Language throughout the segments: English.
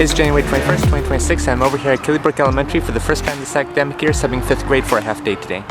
It's January 21st, 2026. I'm over here at Killybrooke Elementary for the first time this academic year, subbing 5th grade for a half day today.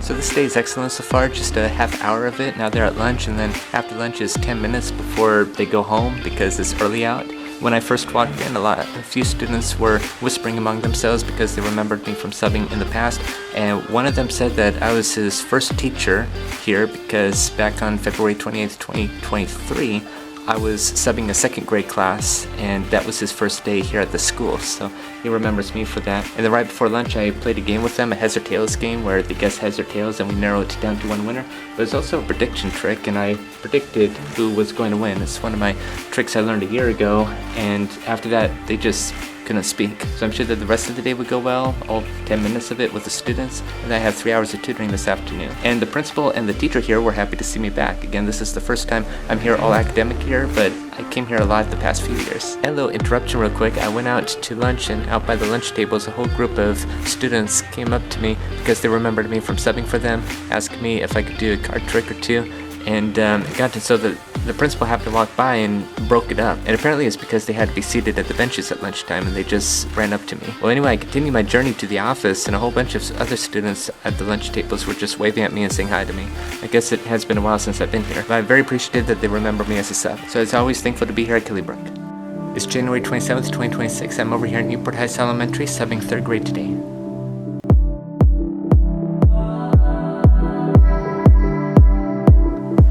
So this day is excellent so far, just a half hour of it. Now they're at lunch, and then after lunch is 10 minutes before they go home because it's early out. When I first walked in, a few students were whispering among themselves because they remembered me from subbing in the past, and one of them said that I was his first teacher here because back on February 28th, 2023, I was subbing a 2nd grade class, and that was his first day here at the school, so he remembers me for that. And then right before lunch I played a game with them, a heads or tails game where they guess heads or tails and we narrow it down to one winner. But it's also a prediction trick, and I predicted who was going to win. It's one of my tricks I learned a year ago, and after that they just couldn't speak. So I'm sure that the rest of the day would go well, all 10 minutes of it with the students, and I have 3 hours of tutoring this afternoon. And the principal and the teacher here were happy to see me back. Again, this is the first time I'm here all academic year, but I came here a lot the past few years. And a little interruption real quick, I went out to lunch, and out by the lunch tables a whole group of students came up to me because they remembered me from subbing for them, asking me if I could do a card trick or two. And it got to so that the principal happened to walk by and broke it up. And apparently it's because they had to be seated at the benches at lunchtime and they just ran up to me. Well, anyway, I continued my journey to the office, and a whole bunch of other students at the lunch tables were just waving at me and saying hi to me. I guess it has been a while since I've been here, but I'm very appreciative that they remember me as a sub. So as always, thankful to be here at Killybrooke. It's January 27th, 2026. I'm over here at Newport Heights Elementary, subbing 3rd grade today.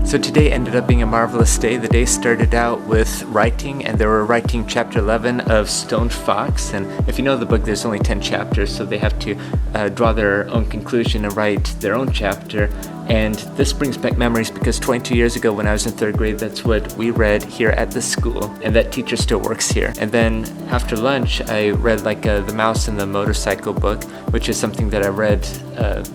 So today ended up being a marvelous day. The day started out with writing, and they were writing chapter 11 of Stoned Fox. And if you know the book, there's only 10 chapters, so they have to draw their own conclusion and write their own chapter. And this brings back memories because 22 years ago when I was in 3rd grade, that's what we read here at the school, and that teacher still works here. And then after lunch, I read like The Mouse and the Motorcycle book, which is something that I read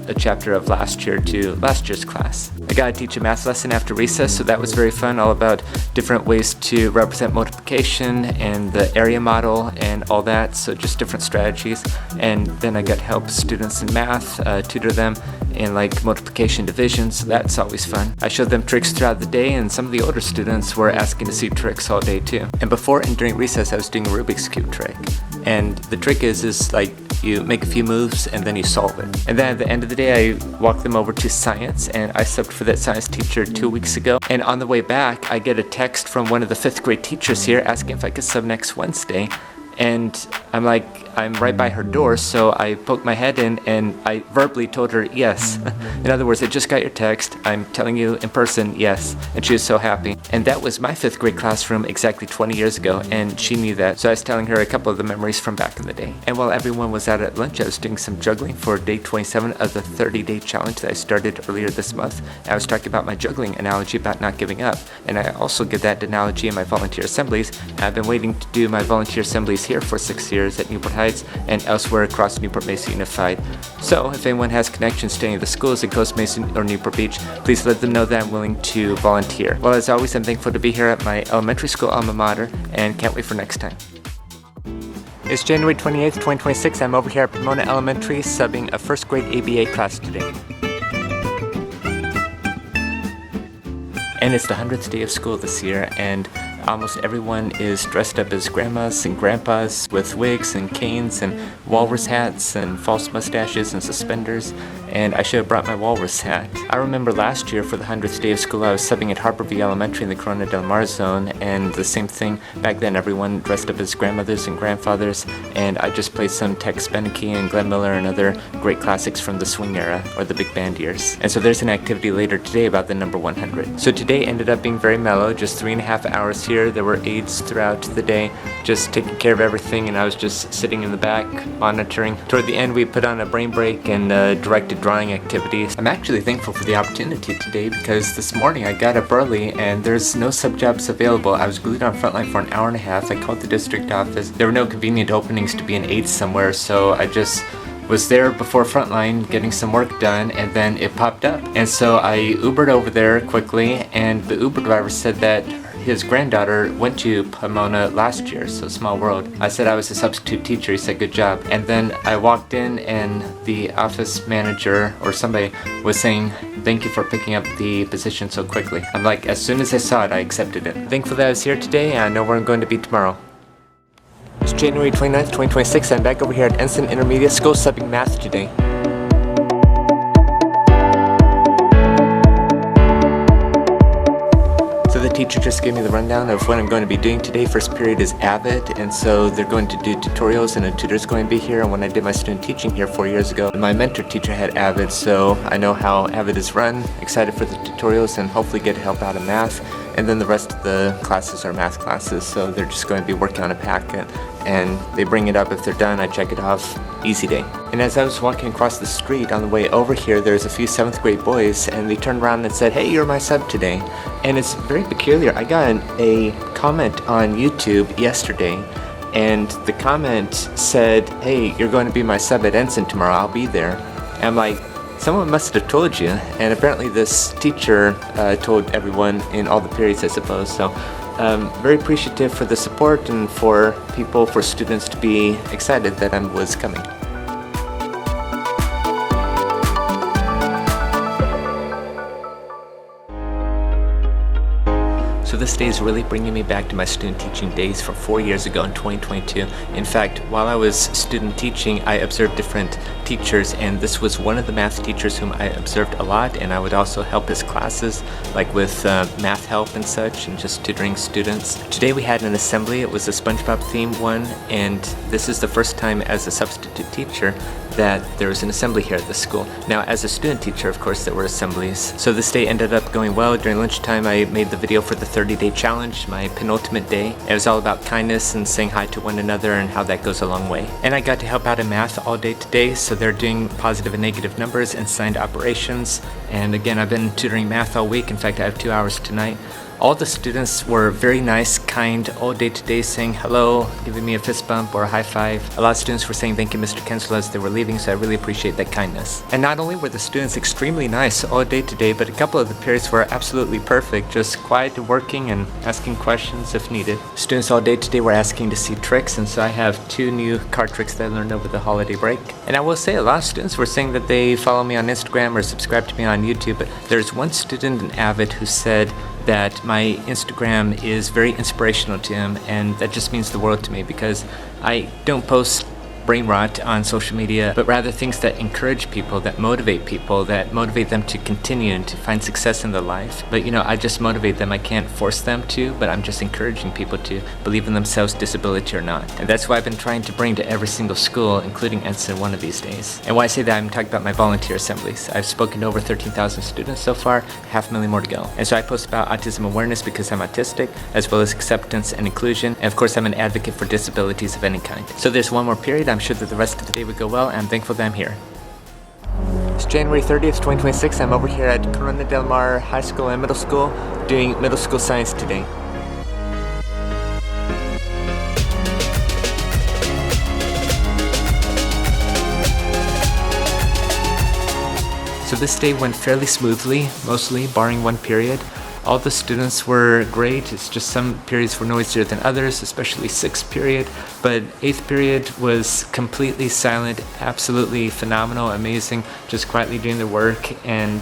a chapter of last year to last year's class. I got to teach a math lesson after recess, so that was very fun, all about different ways to represent multiplication and the area model and all that, so just different strategies. And then I got to help students in math, tutor them in like multiplication division, so that's always fun. I showed them tricks throughout the day, and some of the older students were asking to see tricks all day too. And before and during recess I was doing a Rubik's Cube trick. And the trick is like you make a few moves and then you solve it. And then at the end of the day I walked them over to science, and I subbed for that science teacher 2 weeks ago. And on the way back I get a text from one of the 5th grade teachers here asking if I could sub next Wednesday. And I'm like, I'm right by her door, so I poked my head in and I verbally told her yes. In other words, I just got your text, I'm telling you in person yes. And she was so happy. And that was my 5th grade classroom exactly 20 years ago, and she knew that. So I was telling her a couple of the memories from back in the day. And while everyone was out at lunch, I was doing some juggling for day 27 of the 30-day challenge that I started earlier this month. I was talking about my juggling analogy about not giving up. And I also give that analogy in my volunteer assemblies. I've been waiting to do my volunteer assemblies here for 6 years at Newport Heights and elsewhere across Newport Mesa Unified. So if anyone has connections to any of the schools in Coast Mesa or Newport Beach, please let them know that I'm willing to volunteer. Well, as always, I'm thankful to be here at my elementary school alma mater and can't wait for next time. It's January 28th, 2026. I'm over here at Pomona Elementary subbing a 1st grade ABA class today. And it's the 100th day of school this year, and almost everyone is dressed up as grandmas and grandpas with wigs and canes and walrus hats and false mustaches and suspenders, and I should have brought my walrus hat. I remember last year for the 100th day of school I was subbing at Harborview Elementary in the Corona Del Mar zone, and the same thing. Back then everyone dressed up as grandmothers and grandfathers, and I just played some Tex Beneke and Glenn Miller and other great classics from the swing era or the big band years. And so there's an activity later today about the number 100. So today ended up being very mellow, just 3.5 hours here. There were aides throughout the day, just taking care of everything, and I was just sitting in the back, monitoring. Toward the end, we put on a brain break and directed drawing activities. I'm actually thankful for the opportunity today because this morning I got up early and there's no sub jobs available. I was glued on Frontline for an hour and a half. I called the district office. There were no convenient openings to be an aide somewhere, so I just was there before Frontline getting some work done, and then it popped up. And so I Ubered over there quickly, and the Uber driver said that his granddaughter went to Pomona last year, so small world. I said I was a substitute teacher. He said good job. And then I walked in and the office manager or somebody was saying thank you for picking up the position so quickly. I'm like, as soon as I saw it, I accepted it. Thankful that I was here today, and I know where I'm going to be tomorrow. It's January 29th, 2026. I'm back over here at Ensign Intermediate School subbing math today. So the teacher just gave me the rundown of what I'm going to be doing today. First period is Avid, and so they're going to do tutorials, and a tutor's going to be here. And when I did my student teaching here 4 years ago, my mentor teacher had Avid, so I know how Avid is run. Excited for the tutorials and hopefully get help out in math. And then the rest of the classes are math classes, so they're just going to be working on a packet, and they bring it up. If they're done, I check it off. Easy day. And as I was walking across the street on the way over here, there's a few 7th grade boys, and they turned around and said, "Hey, you're my sub today." And it's very peculiar. I got a comment on YouTube yesterday, and the comment said, "Hey, you're going to be my sub at Ensign tomorrow. I'll be there." And I'm like, someone must have told you, and apparently this teacher told everyone in all the periods, I suppose. So very appreciative for the support and for students to be excited that I was coming. So this day is really bringing me back to my student teaching days from 4 years ago in 2022. In fact, while I was student teaching, I observed different teachers, and this was one of the math teachers whom I observed a lot, and I would also help his classes, like with math help and such, and just tutoring students. Today we had an assembly. It was a SpongeBob themed one, and this is the first time as a substitute teacher that there was an assembly here at the school. Now, as a student teacher, of course, there were assemblies. So this day ended up going well. During lunchtime, I made the video for the 30-day challenge, my penultimate day. It was all about kindness and saying hi to one another and how that goes a long way. And I got to help out in math all day today, so they're doing positive and negative numbers and signed operations. And again, I've been tutoring math all week. In fact, I have 2 hours tonight. All the students were very nice, kind, all day today, saying hello, giving me a fist bump or a high five. A lot of students were saying thank you, Mr. Kensel, as they were leaving, so I really appreciate that kindness. And not only were the students extremely nice all day today, but a couple of the periods were absolutely perfect, just quiet and working and asking questions if needed. Students all day today were asking to see tricks, and so I have 2 new card tricks that I learned over the holiday break. And I will say a lot of students were saying that they follow me on Instagram or subscribe to me on YouTube, but there's one student in Avid who said that my Instagram is very inspirational to him, and that just means the world to me because I don't post brain rot on social media, but rather things that encourage people, that motivate them to continue and to find success in their life. But I just motivate them. I can't force them to, but I'm just encouraging people to believe in themselves, disability or not. And that's what I've been trying to bring to every single school, including Ensign, one of these days. And why I say that, I'm talking about my volunteer assemblies. I've spoken to over 13,000 students so far, 500,000 more to go. And so I post about autism awareness because I'm autistic, as well as acceptance and inclusion. And of course, I'm an advocate for disabilities of any kind. So there's one more period. I'm sure that the rest of the day would go well, and I'm thankful that I'm here. It's January 30th, 2026. I'm over here at Corona Del Mar High School and Middle School doing middle school science today. So this day went fairly smoothly, mostly, barring one period. All the students were great. It's just some periods were noisier than others, especially 6th period. But 8th period was completely silent, absolutely phenomenal, amazing, just quietly doing their work. And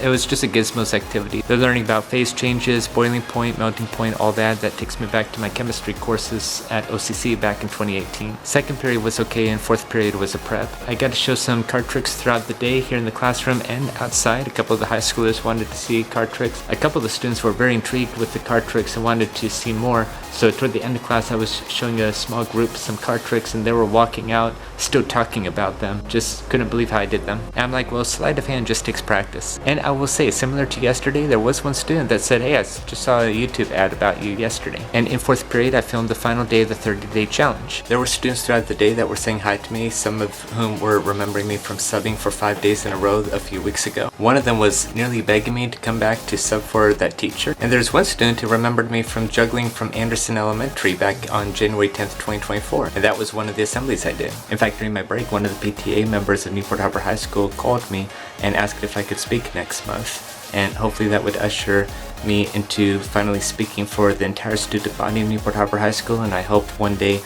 it was just a gizmos activity. They're learning about phase changes, boiling point, melting point, all that. That takes me back to my chemistry courses at OCC back in 2018. 2nd period was okay, and 4th period was a prep. I got to show some card tricks throughout the day here in the classroom and outside. A couple of the high schoolers wanted to see card tricks. A couple of the students were very intrigued with the card tricks and wanted to see more. So toward the end of class, I was showing a small group some card tricks, and they were walking out, still talking about them. Just couldn't believe how I did them. And I'm like, well, sleight of hand just takes practice. And I will say, similar to yesterday, there was one student that said, "Hey, I just saw a YouTube ad about you yesterday." And in 4th period, I filmed the final day of the 30-day challenge. There were students throughout the day that were saying hi to me, some of whom were remembering me from subbing for 5 days in a row a few weeks ago. One of them was nearly begging me to come back to sub for that teacher. And there's one student who remembered me from juggling from Anderson Elementary back on January 10th, 2024. And that was one of the assemblies I did. In fact, during my break, one of the PTA members of Newport High School called me and asked if I could speak next month. And hopefully that would usher me into finally speaking for the entire student body of Newport High School. And I hope one day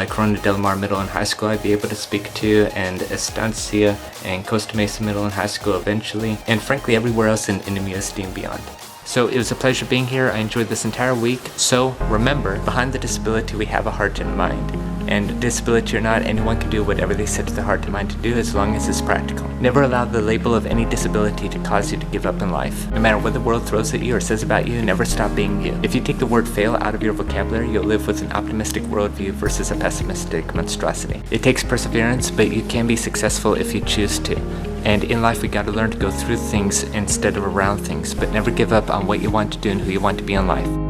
Corona Del Mar Middle and High School I'd be able to speak to, and Estancia and Costa Mesa Middle and High School eventually, and frankly everywhere else in NMUSD and beyond. So it was a pleasure being here. I enjoyed this entire week. So remember, behind the disability we have a heart and mind. And disability or not, anyone can do whatever they set their heart and mind to do as long as it's practical. Never allow the label of any disability to cause you to give up in life. No matter what the world throws at you or says about you, never stop being you. If you take the word fail out of your vocabulary, you'll live with an optimistic worldview versus a pessimistic monstrosity. It takes perseverance, but you can be successful if you choose to. And in life, we gotta learn to go through things instead of around things, but never give up on what you want to do and who you want to be in life.